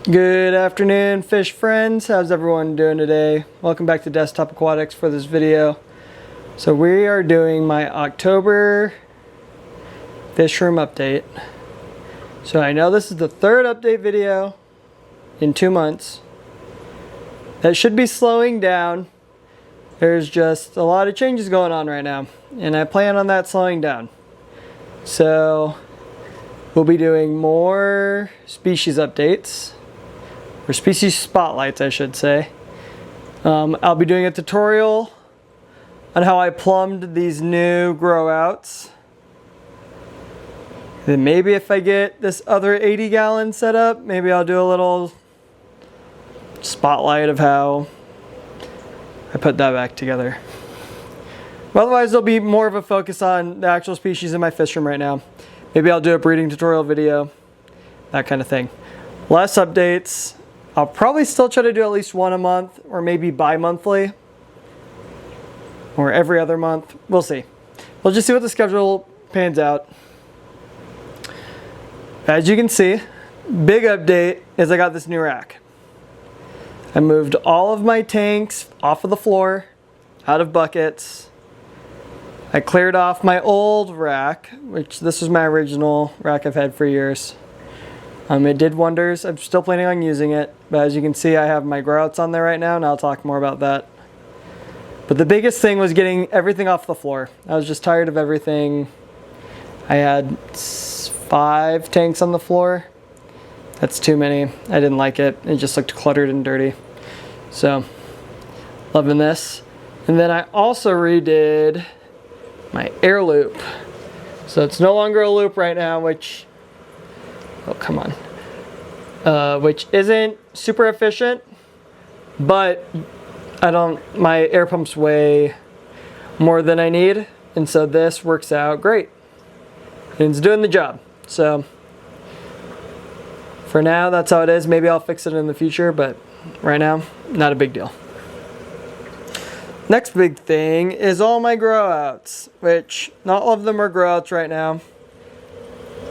Good afternoon, fish friends. How's everyone doing today? Welcome back to Desktop Aquatics for this video. So we are doing my October Fishroom update. So I know this is the third update video in 2 months. That should be slowing down. There's just a lot of changes going on right now, and I plan on that slowing down. So we'll be doing more species updates, or species spotlights I should say. I'll be doing a tutorial on how I plumbed these new grow outs. Then maybe if I get this other 80 gallon set up, maybe I'll do a little spotlight of how I put that back together. But otherwise there'll be more of a focus on the actual species in my fish room right now. Maybe I'll do a breeding tutorial video, that kind of thing. Less updates. I'll probably still try to do at least one a month, or maybe bi-monthly, or every other month. We'll see. We'll just see what the schedule pans out. As you can see, big update is I got this new rack. I moved all of my tanks off of the floor, out of buckets. I cleared off my old rack, which this was my original rack I've had for years. It did wonders. I'm still planning on using it, but as you can see I have my grow outs on there right now, and I'll talk more about that. But the biggest thing was getting everything off the floor. I was just tired of everything. I had 5 tanks on the floor. That's too many. I didn't like it. It just looked cluttered and dirty. So, loving this. And then I also redid my air loop. So it's no longer a loop right now, which, oh come on, which isn't super efficient, but my air pumps weigh more than I need, and so this works out great. And it's doing the job. So for now, that's how it is. Maybe I'll fix it in the future, but right now, not a big deal. Next big thing is all my grow outs, which not all of them are grow outs right now.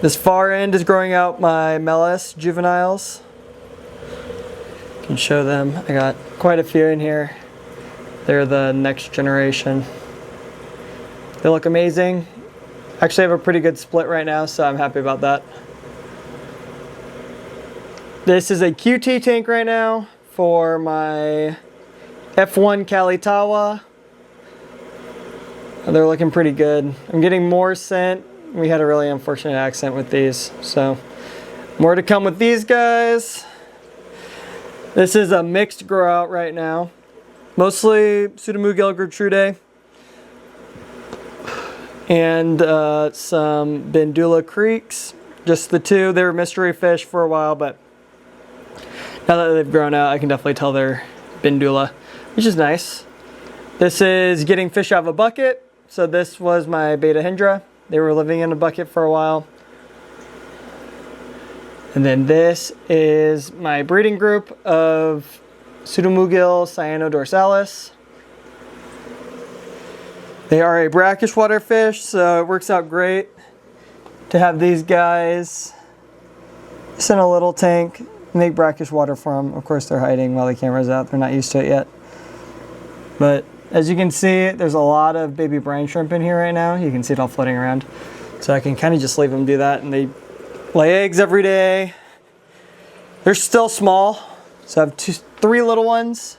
This far end is growing out my Melis juveniles. I can show them. I got quite a few in here. They're the next generation. They look amazing. Actually, I have a pretty good split right now, so I'm happy about that. This is a QT tank right now for my F1 Kalitawa. They're looking pretty good. I'm getting more scent. We had a really unfortunate accident with these, so more to come with these guys. This is a mixed grow out right now. Mostly Pseudomugil gertrudae and some Bindula creeks. Just the two. They were mystery fish for a while, but now that they've grown out, I can definitely tell they're Bindula, which is nice. This is getting fish out of a bucket. So this was my Beta Hydra. They were living in a bucket for a while. And then this is my breeding group of Pseudomugil cyanodorsalis. They are a brackish water fish, so it works out great to have these guys just in a little tank. Make brackish water for them. Of course, they're hiding while the camera's out. They're not used to it yet. But as you can see, there's a lot of baby brine shrimp in here right now. You can see it all floating around. So I can kind of just leave them do that, and they lay eggs every day. They're still small, so I have 3 little ones.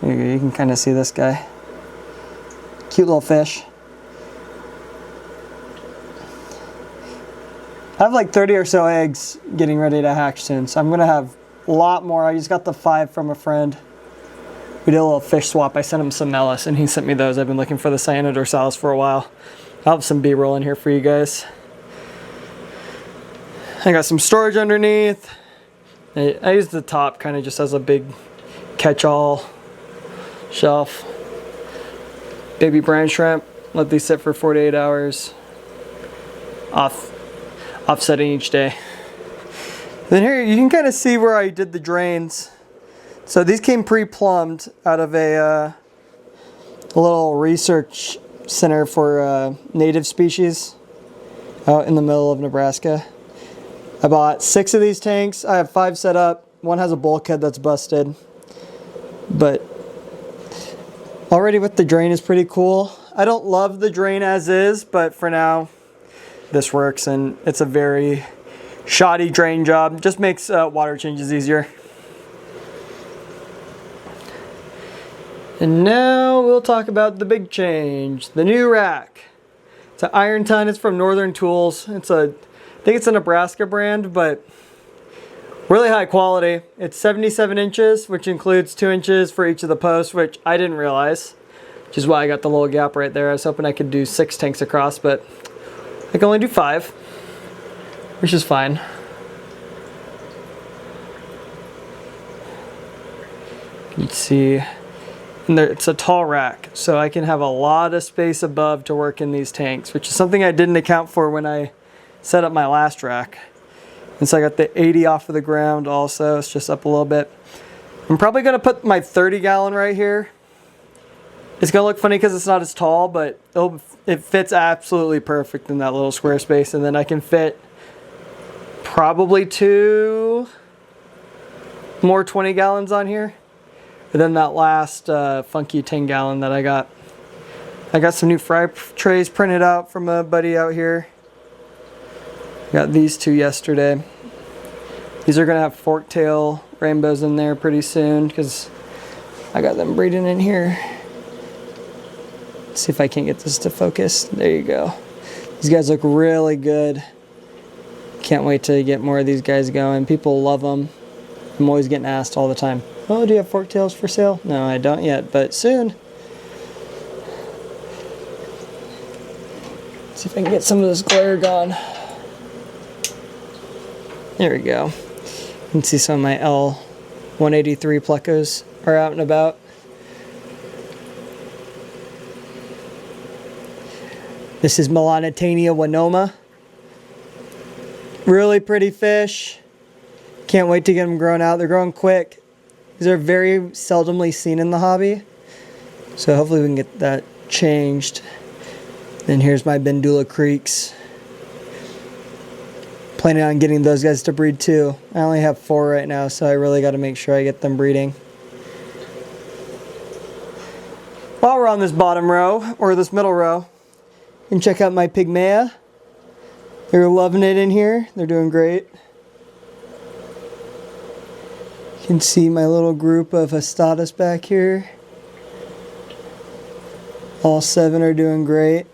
You can kind of see this guy. Cute little fish. I have like 30 or so eggs getting ready to hatch soon, so I'm gonna have a lot more. I just got the 5 from a friend. We did a little fish swap. I sent him some Melis, and he sent me those. I've been looking for the cyanodorsalis for a while. I'll have some B-roll in here for you guys. I got some storage underneath. I use the top kind of just as a big catch-all shelf. Baby brine shrimp. Let these sit for 48 hours. Offsetting each day. Then here you can kind of see where I did the drains. So these came pre-plumbed out of a little research center for native species out in the middle of Nebraska. I bought 6 of these tanks. I have 5 set up. One has a bulkhead that's busted. But already with the drain is pretty cool. I don't love the drain as is, but for now, this works, and it's a very shoddy drain job. Just makes water changes easier. And now we'll talk about the big change, the new rack. It's an Iron Ton. It's from Northern Tools. I think it's a Nebraska brand, but really high quality. It's 77 inches, which includes 2 inches for each of the posts, which I didn't realize, which is why I got the little gap right there. I was hoping I could do 6 tanks across, but I can only do 5, which is fine. You can see, and it's a tall rack, so I can have a lot of space above to work in these tanks, which is something I didn't account for when I set up my last rack. And so I got the 80 off of the ground also. It's just up a little bit. I'm probably going to put my 30 gallon right here. It's going to look funny because it's not as tall, but it fits absolutely perfect in that little square space. And then I can fit probably 2 more 20 gallons on here. And then that last funky 10 gallon that I got. I got some new fry trays printed out from a buddy out here. Got these 2 yesterday. These are going to have fork tail rainbows in there pretty soon because I got them breeding in here. Let's see if I can get this to focus. There you go. These guys look really good. Can't wait to get more of these guys going. People love them. I'm always getting asked all the time, oh, do you have fork tails for sale? No, I don't yet, but soon. Let's see if I can get some of this glare gone. There we go. You can see some of my L183 plecos are out and about. This is Melanitania winoma. Really pretty fish. Can't wait to get them grown out. They're growing quick. These are very seldomly seen in the hobby. So hopefully we can get that changed. Then here's my Bendula Creeks. Planning on getting those guys to breed too. I only have 4 right now, so I really got to make sure I get them breeding. While we're on this bottom row, or this middle row, you can check out my Pygmea. They're loving it in here. They're doing great. You can see my little group of Astatus back here. All 7 are doing great.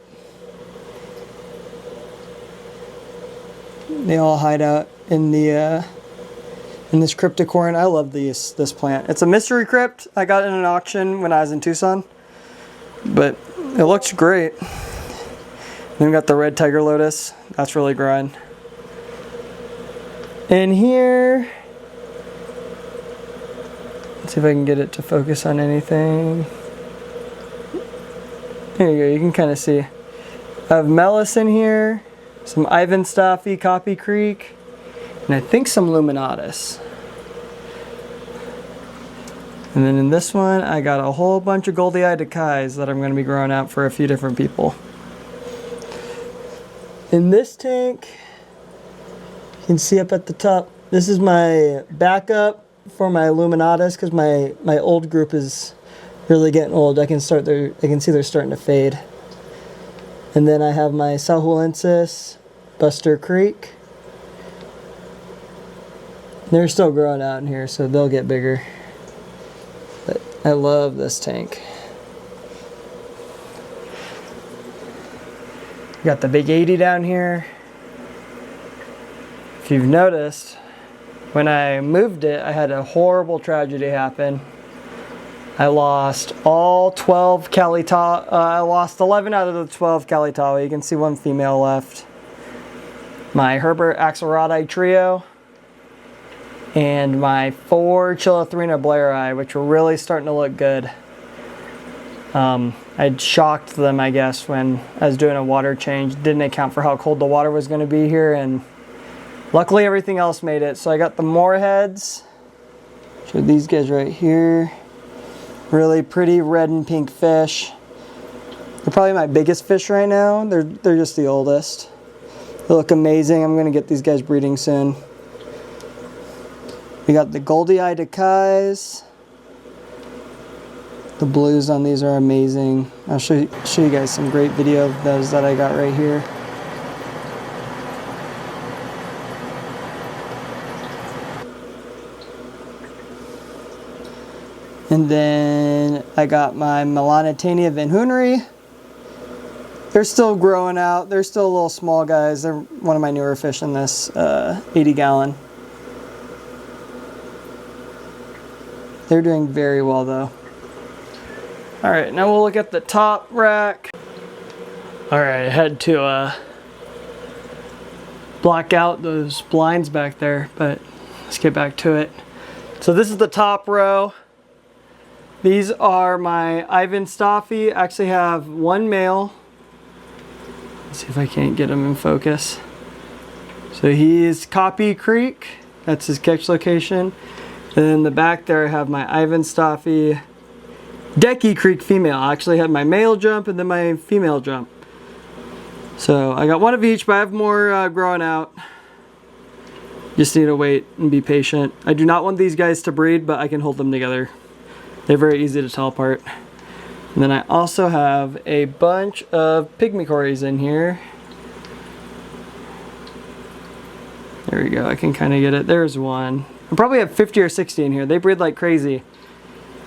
They all hide out in the in this cryptocorin. I love this plant. It's a mystery crypt. I got it in an auction when I was in Tucson, but it looks great. Then we got the red tiger lotus. That's really growing. And here, let's see if I can get it to focus on anything. There you go. You can kind of see. I have Melis in here. Some Ivanstaffi, Copy Creek, and I think some Luminatus. And then in this one, I got a whole bunch of Goldie-eyed Akais that I'm going to be growing out for a few different people. In this tank, you can see up at the top, this is my backup for my Luminatus because my old group is really getting old. I can see they're starting to fade. And then I have my Sahulensis, Buster Creek. They're still growing out in here, so they'll get bigger. But I love this tank. Got the big 80 down here. If you've noticed, when I moved it, I had a horrible tragedy happen. I lost all 12 Kalitawa. I lost 11 out of the 12 Kalitawa. You can see 1 female left. My Herbert Axelrodi trio. And my 4 Chilothrina blairii, which were really starting to look good. I'd shocked them, I guess, when I was doing a water change. Didn't account for how cold the water was going to be here, and luckily everything else made it. So I got the moorheads. Show these guys right here. Really pretty red and pink fish. They're probably my biggest fish right now. They're just the oldest. They look amazing. I'm going to get these guys breeding soon. We got the Goldie Eye Decais. The blues on these are amazing. I'll show you guys some great video of those that I got right here. And then I got my Melanitania Van Hooneri. They're still growing out. They're still little small guys. They're one of my newer fish in this 80 gallon. They're doing very well though. All right, now we'll look at the top rack. All right, I had to block out those blinds back there, but let's get back to it. So this is the top row. These are my Ivan Staffy. I actually have one male. Let's see if I can't get him in focus. So he's Copy Creek. That's his catch location. And in the back there I have my Ivan Staffy Decky Creek female. I actually had my male jump and then my female jump. So I got one of each, but I have more growing out. Just need to wait and be patient. I do not want these guys to breed, but I can hold them together. They're very easy to tell apart. And then I also have a bunch of pygmy cories in here. There we go, I can kind of get it. There's one. I probably have 50 or 60 in here. They breed like crazy.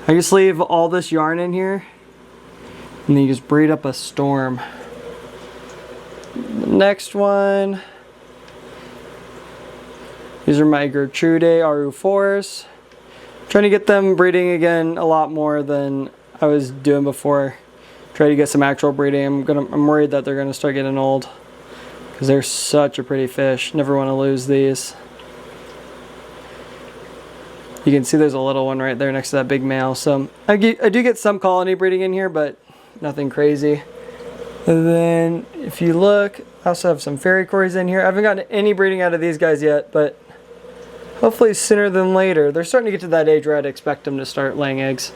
I just leave all this yarn in here and then you just breed up a storm. The next one, these are my Gertrude RU4s. Trying to get them breeding again a lot more than I was doing before. Try to get some actual breeding. I'm worried that they're gonna start getting old because they're such a pretty fish. Never want to lose these. You can see there's a little one right there next to that big male. So I do get some colony breeding in here, but nothing crazy. And then if you look, I also have some fairy cories in here. I haven't gotten any breeding out of these guys yet, but hopefully sooner than later. They're starting to get to that age where I'd expect them to start laying eggs.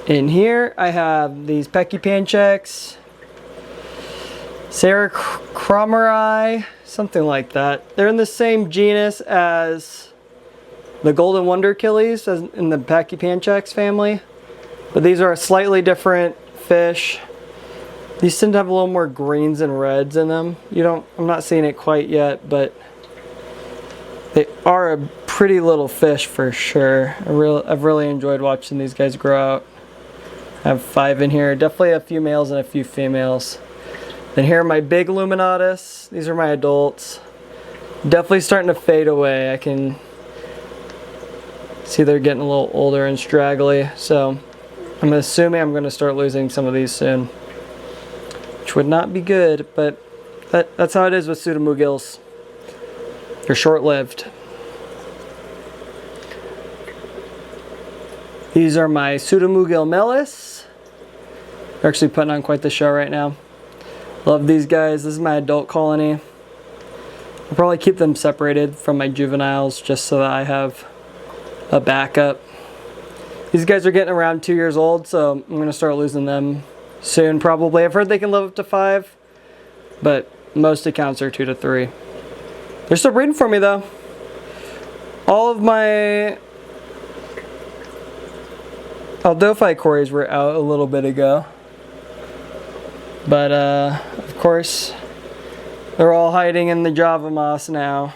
In here I have these Pecky Pancheks, Sarah Cromeri, something like that. They're in the same genus as the Golden Wonder Killies as in the Pecky Pancheks family. But these are a slightly different fish. These tend to have a little more greens and reds in them. I'm not seeing it quite yet, but they are a pretty little fish for sure. I've really enjoyed watching these guys grow out. I have 5 in here. Definitely a few males and a few females. Then here are my big Luminatus. These are my adults. Definitely starting to fade away. I can see they're getting a little older and straggly. So I'm assuming I'm going to start losing some of these soon, which would not be good, but that's how it is with pseudomugils. They're short-lived. These are my Pseudomugil Melis. They're actually putting on quite the show right now. Love these guys. This is my adult colony. I'll probably keep them separated from my juveniles just so that I have a backup. These guys are getting around 2 years old, so I'm going to start losing them soon probably. I've heard they can live up to 5, but most accounts are 2 to 3. They're still breeding for me though. All of my Aldophile cories were out a little bit ago. But of course, they're all hiding in the Java moss now.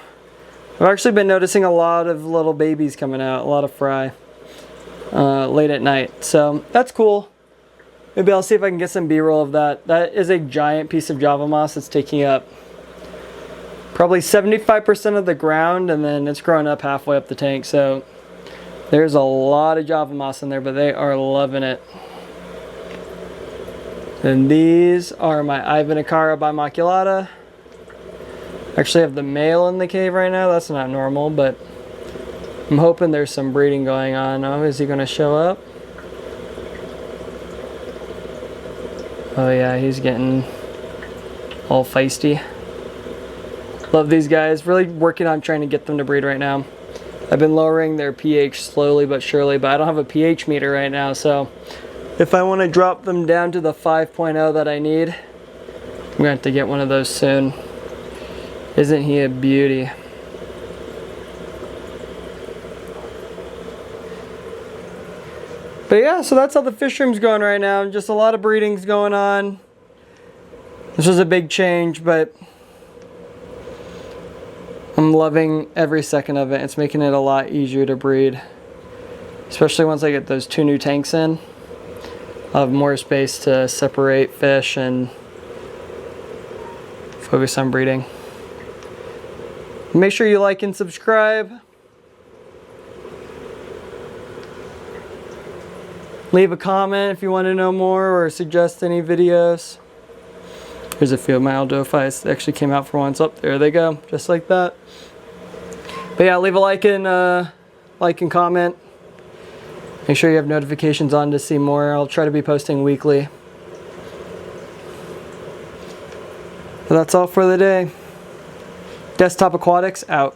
I've actually been noticing a lot of little babies coming out, a lot of fry, late at night. So that's cool. Maybe I'll see if I can get some B-roll of that. That is a giant piece of Java moss that's taking up probably 75% of the ground, and then it's growing up halfway up the tank. So there's a lot of Java moss in there, but they are loving it. And these are my Ivanicara bimaculata. Actually have the male in the cave right now. That's not normal, but I'm hoping there's some breeding going on. Oh, is he going to show up? Oh yeah, he's getting all feisty. Love these guys. Really working on trying to get them to breed right now. I've been lowering their pH slowly but surely, but I don't have a pH meter right now, so if I want to drop them down to the 5.0 that I need, I'm going to have to get one of those soon. Isn't he a beauty? But yeah, so that's how the fish room's going right now. Just a lot of breedings going on. This was a big change, but I'm loving every second of it. It's making it a lot easier to breed. Especially once I get those 2 new tanks in. I'll have more space to separate fish and focus on breeding. Make sure you like and subscribe. Leave a comment if you want to know more or suggest any videos. Here's a few of my Aldophytes that actually came out for once. Up there they go, just like that. But yeah, leave a like and comment. Make sure you have notifications on to see more. I'll try to be posting weekly. But that's all for the day. Desktop Aquatics out.